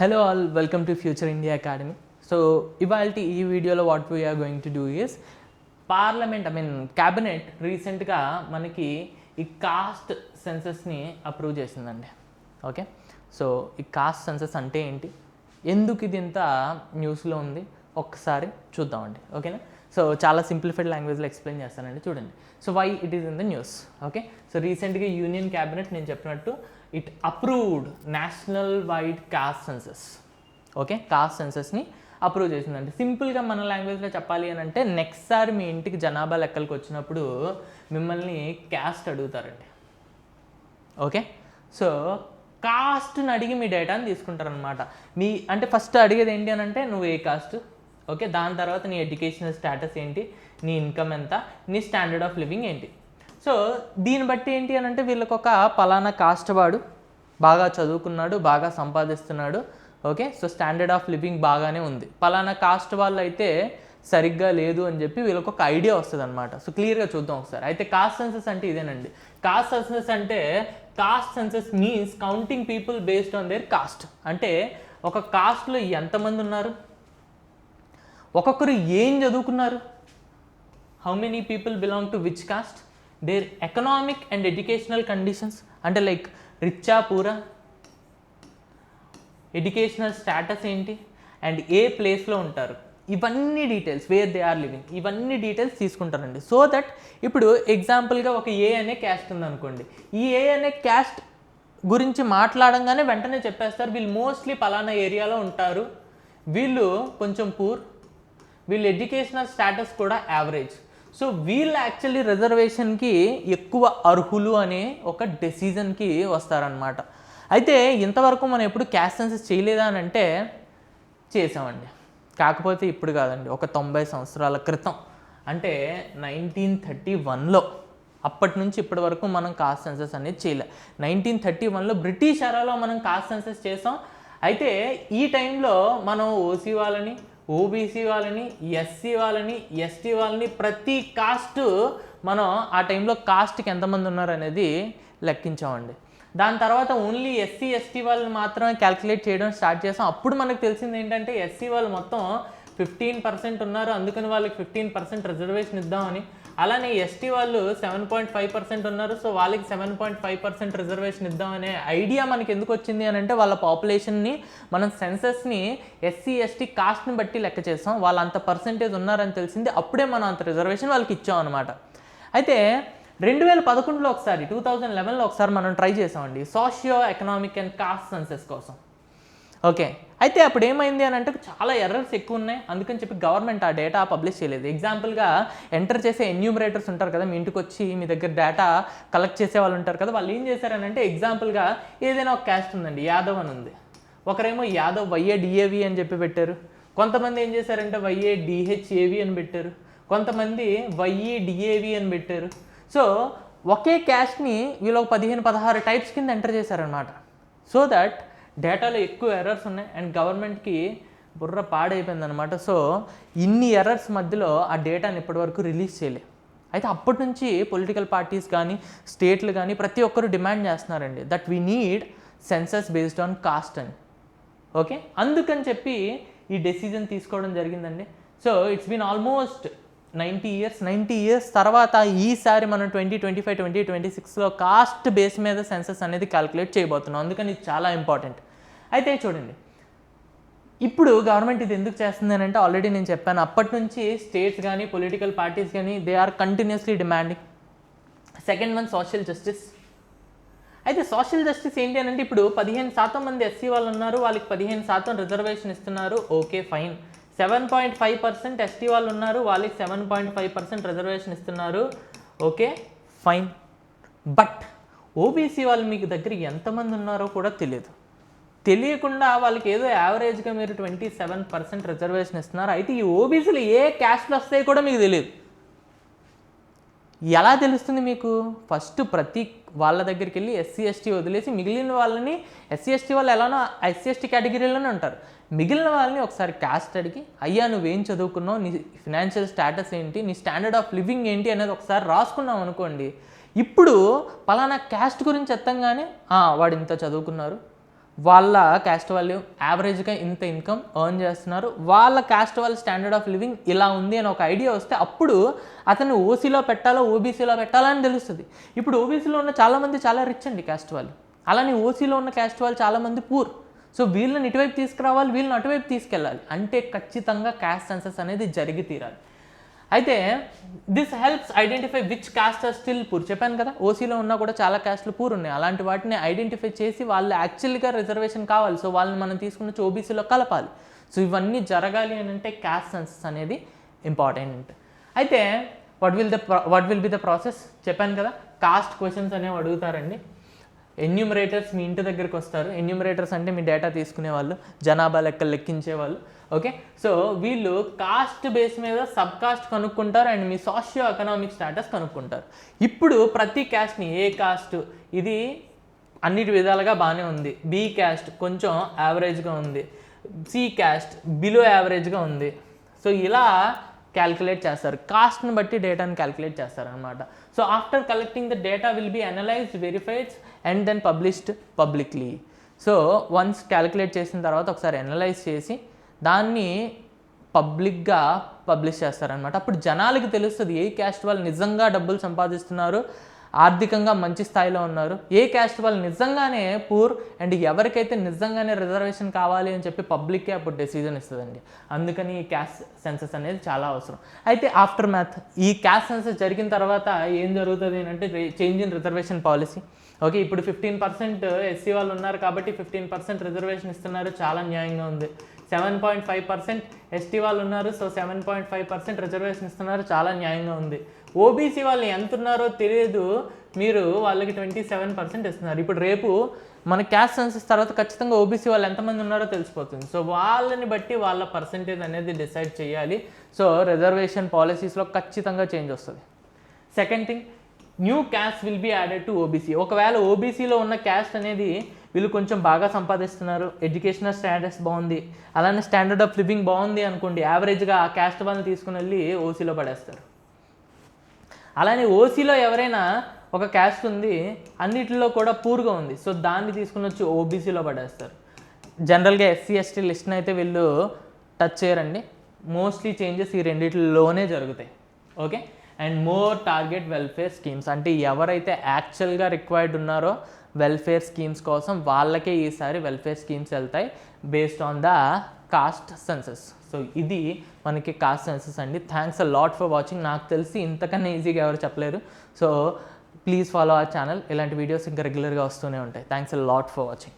Hello all, welcome to Future India Academy. So ఇవాల్టి ఈ వీడియోలో what we're going to do is parliament cabinet రీసెంట్గా మనకి ఈ కాస్ట్ సెన్సస్ని అప్రూవ్ చేసిందండి. ఓకే, సో ఈ కాస్ట్ సెన్సస్ అంటే ఏంటి, ఎందుకు ఇది ఇంత న్యూస్లో ఉంది ఒక్కసారి చూద్దామండి. ఓకేనా, సో చాలా సింప్లిఫైడ్ లాంగ్వేజ్లో ఎక్స్ప్లెయిన్ చేస్తానండి, చూడండి. So why it is in the news. Okay, so రీసెంట్గా యూనియన్ క్యాబినెట్ నేను చెప్పినట్టు it approved national wide caste census. Okay, caste సెన్సస్ని అప్రూవ్ చేసిందండి. సింపుల్గా మన లాంగ్వేజ్లో చెప్పాలి అని అంటే, నెక్స్ట్ సారి మీ ఇంటికి జనాభా లెక్కలకు వచ్చినప్పుడు మిమ్మల్ని క్యాస్ట్ అడుగుతారండి. ఓకే, సో కాస్ట్ని అడిగి మీ డేటాని తీసుకుంటారనమాట. మీ అంటే ఫస్ట్ అడిగేది ఏంటి అని అంటే, నువ్వు ఏ కాస్ట్, ఓకే, దాని తర్వాత నీ ఎడ్యుకేషనల్ స్టేటస్ ఏంటి, నీ ఇన్కమ్ ఎంత, నీ స్టాండర్డ్ ఆఫ్ లివింగ్ ఏంటి. సో దీన్ని బట్టి ఏంటి అని అంటే, వీళ్ళకి ఒక పలానా కాస్ట్ వాడు బాగా చదువుకున్నాడు, బాగా సంపాదిస్తున్నాడు, okay, so standard of living బాగానే ఉంది, పలానా కాస్ట్ వాళ్ళు అయితే సరిగ్గా లేదు అని చెప్పి వీళ్ళకి ఒక ఐడియా వస్తుంది అనమాట. సో క్లియర్గా చూద్దాం ఒకసారి. అయితే కాస్ట్ సెన్సస్ అంటే ఇదేనండి. కాస్ట్ సెన్సస్ అంటే, caste census means counting people based on their caste. అంటే ఒక కాస్ట్లో ఎంతమంది ఉన్నారు, ఒక్కొక్కరు ఏం చదువుకున్నారు, how many people belong to which caste, their economic and educational conditions, అంటే లైక్ రిచ్చా పూరా, ఎడ్యుకేషనల్ స్టేటస్ ఏంటి, అండ్ ఏ ప్లేస్లో ఉంటారు, ఇవన్నీ details, where they are living, ఇవన్నీ డీటెయిల్స్ తీసుకుంటారండి. సో దట్ ఇప్పుడు ఎగ్జాంపుల్గా ఒక ఏ అనే క్యాస్ట్ ఉందనుకోండి, ఈ ఏ అనే క్యాస్ట్ గురించి మాట్లాడంగానే వెంటనే చెప్పేస్తారు, వీళ్ళు మోస్ట్లీ పలానా ఏరియాలో ఉంటారు, వీళ్ళు కొంచెం పూర్, వీళ్ళ ఎడ్యుకేషనల్ స్టేటస్ కూడా యావరేజ్, సో వీళ్ళు యాక్చువల్లీ రిజర్వేషన్కి ఎక్కువ అర్హులు అనే ఒక డెసిజన్కి వస్తారనమాట. అయితే ఇంతవరకు మనం ఎప్పుడు క్యాస్ట్ సెన్సస్ చేయలేదా అని అంటే, చేసామండి, కాకపోతే ఇప్పుడు కాదండి, ఒక 90 సంవత్సరాల క్రితం, అంటే 1931లో, అప్పటి నుంచి ఇప్పటి వరకు మనం కాస్ట్ సెన్సస్ అనేది చేయలే. 1931లో బ్రిటిష్ ఎరాలో మనం కాస్ట్ సెన్సస్ చేసాం. అయితే ఈ టైంలో మనం ఓసీ వాళ్ళని, ఓబీసీ వాళ్ళని, ఎస్సీ వాళ్ళని, ఎస్టీ వాళ్ళని, ప్రతి కాస్ట్ మనం ఆ టైంలో కాస్ట్కి ఎంతమంది ఉన్నారు అనేది లెక్కించామండి. దాని తర్వాత ఓన్లీ ఎస్సీ ఎస్టీ వాళ్ళని మాత్రమే క్యాల్కులేట్ చేయడం స్టార్ట్ చేసాం. అప్పుడు మనకు తెలిసింది ఏంటంటే, ఎస్సీ వాళ్ళు మొత్తం 15% ఉన్నారు, అందుకని వాళ్ళకి 15% రిజర్వేషన్ ఇద్దామని. అలానే ఎస్టీ వాళ్ళు 7.5% ఉన్నారు, సో వాళ్ళకి 7.5% రిజర్వేషన్ ఇద్దామనే ఐడియా మనకి ఎందుకు వచ్చింది అని అంటే, వాళ్ళ పాపులేషన్ని మనం సెన్సస్ని ఎస్సీ ఎస్టీ కాస్ట్ని బట్టి లెక్క చేస్తాం, వాళ్ళు అంత పర్సెంటేజ్ ఉన్నారని తెలిసింది, అప్పుడే మనం అంత రిజర్వేషన్ వాళ్ళకి ఇచ్చాం అనమాట. అయితే 2011లో ఒకసారి, 2011లో ఒకసారి మనం ట్రై చేసామండి socio economic and cost census కోసం. ఓకే, అయితే అప్పుడు ఏమైంది అని అంటే, చాలా ఎర్రర్స్ ఎక్కువ ఉన్నాయి, అందుకని చెప్పి గవర్నమెంట్ ఆ డేటా పబ్లిష్ చేయలేదు. ఎగ్జాంపుల్గా ఎంటర్ చేసే ఎన్యూమరేటర్స్ ఉంటారు కదా, మీ ఇంటికి వచ్చి మీ దగ్గర డేటా కలెక్ట్ చేసే వాళ్ళు ఉంటారు కదా, వాళ్ళు ఏం చేశారని అంటే, ఎగ్జాంపుల్గా ఏదైనా ఒక క్యాస్ట్ ఉందండి, యాదవ్ అని ఉంది, ఒకరేమో యాదవ్ వైఏడిఏవి అని చెప్పి పెట్టారు, కొంతమంది ఏం చేశారంటే వైఏడిహెచ్ఏవి అని పెట్టారు, కొంతమంది వైఈడిఏవి అని పెట్టారు. సో ఒకే క్యాస్ట్ని వీళ్ళు 15-16 టైప్స్ కింద ఎంటర్ చేశారనమాట. సో దట్ డేటాలో ఎక్కువ ఎర్రర్స్ ఉన్నాయి అండ్ గవర్నమెంట్కి బుర్ర పాడైపోయింది అనమాట. సో ఇన్ని ఎర్రర్స్ మధ్యలో ఆ డేటాని ఇప్పటివరకు రిలీజ్ చేయలే. అయితే అప్పటి నుంచి పొలిటికల్ పార్టీస్ కానీ, స్టేట్లు కానీ, ప్రతి ఒక్కరు డిమాండ్ చేస్తున్నారండి that we need census based on caste అని. ఓకే, అందుకని చెప్పి ఈ డెసిజన్ తీసుకోవడం జరిగిందండి. So it's been almost 90 years తర్వాత ఈసారి మనం 2025, 2026లో కాస్ట్ బేస్ మీద సెన్సస్ అనేది క్యాలిక్యులేట్ చేయబోతున్నాం, అందుకని ఇది చాలా ఇంపార్టెంట్. అయితే చూడండి, ఇప్పుడు గవర్నమెంట్ ఇది ఎందుకు చేస్తుంది అని అంటే, ఆల్రెడీ నేను చెప్పాను, అప్పటి నుంచి స్టేట్స్ కానీ, పొలిటికల్ పార్టీస్ కానీ, they are continuously demanding. Second one social justice. అయితే సోషల్ జస్టిస్ ఏంటి అని అంటే, ఇప్పుడు 15% మంది ఎస్సీ వాళ్ళు ఉన్నారు, వాళ్ళకి 15% రిజర్వేషన్ ఇస్తున్నారు, ఓకే ఫైన్. 7.5% ఎస్టీ వాళ్ళు ఉన్నారు, వాళ్ళకి 7.5% రిజర్వేషన్ ఇస్తున్నారు, ఓకే ఫైన్. బట్ ఓబీసీ వాళ్ళు మీకు దగ్గర ఎంతమంది ఉన్నారో కూడా తెలియకుండా వాళ్ళకి ఏదో యావరేజ్గా మీరు 27% రిజర్వేషన్ ఇస్తున్నారు. అయితే ఈ ఓబీసీలు ఏ క్యాస్ట్లు వస్తాయి కూడా మీకు తెలియదు. ఎలా తెలుస్తుంది మీకు? ఫస్ట్ ప్రతి వాళ్ళ దగ్గరికి వెళ్ళి ఎస్సీ ఎస్టీ వదిలేసి మిగిలిన వాళ్ళని, ఎస్సీ ఎస్టీ వాళ్ళు ఎలానో ఎస్సీ ఎస్టీ కేటగిరీలోనే ఉంటారు, మిగిలిన వాళ్ళని ఒకసారి క్యాస్ట్ అడిగి, అయ్యా నువ్వేం చదువుకున్నావు, నీ ఫినాన్షియల్ స్టేటస్ ఏంటి, నీ స్టాండర్డ్ ఆఫ్ లివింగ్ ఏంటి అనేది ఒకసారి రాసుకున్నాం అనుకోండి, ఇప్పుడు పలానా క్యాస్ట్ గురించి ఎత్తంగానే వాడు ఇంత చదువుకున్నారు, వాళ్ళ క్యాస్ట్ వాళ్ళు యావరేజ్గా ఇంత ఇన్కమ్ ఎర్న్ చేస్తున్నారు, వాళ్ళ క్యాస్ట్ వాళ్ళ స్టాండర్డ్ ఆఫ్ లివింగ్ ఇలా ఉంది అని ఒక ఐడియా వస్తే అప్పుడు అతను ఓసీలో పెట్టాలో ఓబీసీలో పెట్టాలో అని తెలుస్తుంది. ఇప్పుడు ఓబీసీలో ఉన్న చాలామంది చాలా రిచ్ అండి క్యాస్ట్ వాళ్ళు, అలానే ఓసీలో ఉన్న క్యాస్ట్ వాళ్ళు చాలామంది పూర్. సో వీళ్ళని ఇటువైపు తీసుకురావాలి, వీళ్ళని అటువైపు తీసుకెళ్ళాలి అంటే ఖచ్చితంగా క్యాస్ట్ సెన్సస్ అనేది జరిగి తీరాలి. అయితే this helps identify which caste are still poor. చెప్పాను కదా, ఓసీలో ఉన్నా కూడా చాలా క్యాస్ట్లు పూర్ ఉన్నాయి. అలాంటి వాటిని ఐడెంటిఫై చేసి వాళ్ళు యాక్చువల్గా రిజర్వేషన్ కావాలి, సో వాళ్ళని మనం తీసుకున్న ఓబీసీలో కలపాలి. సో ఇవన్నీ జరగాలి అని అంటే క్యాస్ట్ సెన్సస్ అనేది ఇంపార్టెంట్. అయితే what will be the process చెప్పాను కదా, కాస్ట్ క్వశ్చన్స్ అనేవి అడుగుతారండి. ఎన్యూమరేటర్స్ మీ ఇంటి దగ్గరికి వస్తారు. ఎన్యూమరేటర్స్ అంటే మీ డేటా తీసుకునే వాళ్ళు, జనాభా లెక్కలు లెక్కించే వాళ్ళు. ఓకే, సో వీళ్ళు కాస్ట్ బేస్ మీద సబ్ కాస్ట్ కనుక్కుంటారు అండ్ మీ సోషియో ఎకనామిక్ స్టేటస్ కనుక్కుంటారు. ఇప్పుడు ప్రతి క్యాస్ట్ని, ఏ కాస్ట్ ఇది అన్నిటి విధాలుగా బాగానే ఉంది, బి క్యాస్ట్ కొంచెం యావరేజ్గా ఉంది, సి క్యాస్ట్ బిలో యావరేజ్గా ఉంది. సో ఇలా క్యాల్కులేట్ చేస్తారు, కాస్ట్ని బట్టి డేటాని క్యాల్కులేట్ చేస్తారనమాట. So after collecting the data will be analysed, verified and then published publicly. So once calculate చేసిన తర్వాత ఒకసారి అనలైజ్ చేసి దాన్ని పబ్లిక్గా పబ్లిష్ చేస్తారనమాట. అప్పుడు జనాలకి తెలుస్తుంది ఏ క్యాస్ట్ వాళ్ళు నిజంగా డబ్బులు సంపాదిస్తున్నారు, ఆర్థికంగా మంచి స్థాయిలో ఉన్నారు, ఏ క్యాస్ట్ వాళ్ళు నిజంగానే పూర్ అండ్ ఎవరికైతే నిజంగానే రిజర్వేషన్ కావాలి అని చెప్పి పబ్లిక్కే అప్పుడు డెసిజన్ ఇస్తుందండి. అందుకని ఈ క్యాస్ట్ సెన్సస్ అనేది చాలా అవసరం. అయితే ఆఫ్టర్ మ్యాథ్ ఈ క్యాస్ట్ సెన్సస్ జరిగిన తర్వాత ఏం జరుగుతుంది అంటే change in reservation policy. Okay, ఇప్పుడు 15% ఎస్సీ వాళ్ళు ఉన్నారు కాబట్టి 15% రిజర్వేషన్ ఇస్తున్నారు, చాలా న్యాయంగా ఉంది. 7.5% ఎస్టీ వాళ్ళు ఉన్నారు, సో 7.5% రిజర్వేషన్ ఇస్తున్నారు, చాలా న్యాయంగా ఉంది. ఓబీసీ వాళ్ళు ఎంత ఉన్నారో తెలియదు, మీరు వాళ్ళకి 27% ఇస్తున్నారు. ఇప్పుడు రేపు మన క్యాస్ట్ సెన్సస్ తర్వాత ఖచ్చితంగా ఓబీసీ వాళ్ళు ఎంతమంది ఉన్నారో తెలిసిపోతుంది. సో వాళ్ళని బట్టి వాళ్ళ పర్సంటేజ్ అనేది డిసైడ్ చేయాలి. సో రిజర్వేషన్ పాలసీస్లో ఖచ్చితంగా చేంజ్ వస్తుంది. Second thing, new caste will be added to OBC. ఒకవేళ ఓబీసీలో ఉన్న క్యాస్ట్ అనేది వీళ్ళు కొంచెం బాగా సంపాదిస్తున్నారు, ఎడ్యుకేషనల్ స్టాటస్ బాగుంది, అలానే స్టాండర్డ్ ఆఫ్ లివింగ్ బాగుంది అనుకోండి, యావరేజ్గా ఆ క్యాస్ట్ వాళ్ళని తీసుకుని వెళ్ళి ఓసీలో పడేస్తారు. అలానే ఓసీలో ఎవరైనా ఒక క్యాస్ట్ ఉంది, అన్నిటిలో కూడా పూర్గా ఉంది, సో దాన్ని తీసుకుని వచ్చి ఓబీసీలో పడేస్తారు. జనరల్గా ఎస్సీ ఎస్టీ లిస్ట్ని అయితే వీళ్ళు టచ్ చేయరండి. మోస్ట్లీ చేంజెస్ ఈ రెండిట్లోనే జరుగుతాయి. Okay, and more target welfare schemes, అంటే ఎవరైతే యాక్చువల్గా రిక్వైర్డ్ ఉన్నారో వెల్ఫేర్ స్కీమ్స్ కోసం వాళ్ళకే ఈసారి వెల్ఫేర్ స్కీమ్స్ వెళ్తాయి based on the cost census. So ఇది మనకి కాస్ట్ సెన్సస్ అండి. Thanks a lot for watching. నాకు తెలిసి ఇంతకన్నా ఈజీగా ఎవరు చెప్పలేరు. So please follow our channel, ఇలాంటి వీడియోస్ ఇంకా రెగ్యులర్గా వస్తూనే ఉంటాయి. Thanks a lot for watching.